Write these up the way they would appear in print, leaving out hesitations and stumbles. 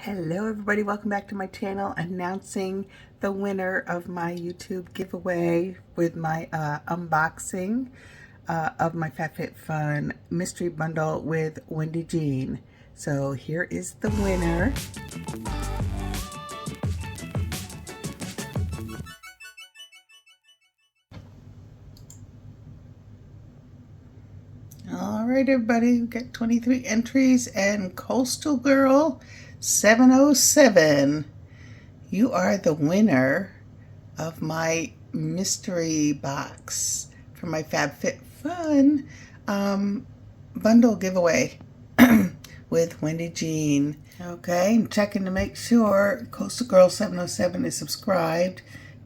Hello everybody, welcome back to my channel. Announcing the winner of my YouTube giveaway with my unboxing of my FabFitFun mystery bundle with Wendy Jean. So here is the winner. All right, everybody, we got 23 entries, and Coastal Girl 707, you are the winner of my mystery box for my FabFitFun bundle giveaway with Wendy Jean. Okay, I'm checking to make sure Coastal Girl 707 is subscribed,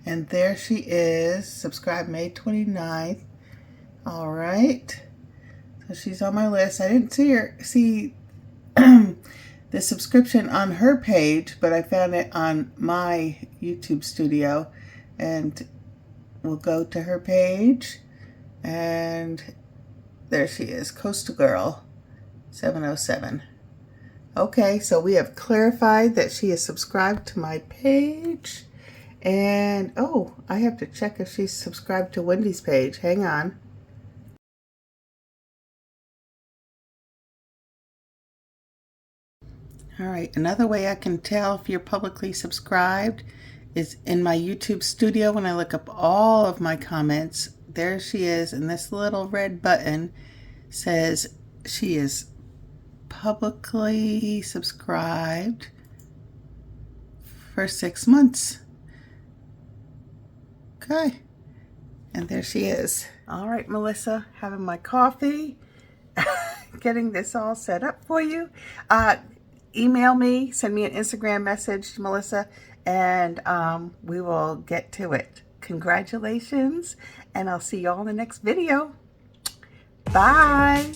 and there she is, subscribed May 29th. All right. So she's on my list. I didn't see the subscription on her page, but I found it on my YouTube studio, and we'll go to her page, and there she is, Coastal Girl 707. Okay, so we have clarified that she is subscribed to my page, and oh, I have to check if she's subscribed to Wendy's page. Hang on. All right, another way I can tell if you're publicly subscribed is in my YouTube studio. When I look up all of my comments, there she is, and this little red button says she is publicly subscribed for 6 months. Okay, and there she is. All right, Melissa, having my coffee, getting this all set up for you. Email me, send me an Instagram message, Melissa, and we will get to it. Congratulations, and I'll see you all in the next video. Bye.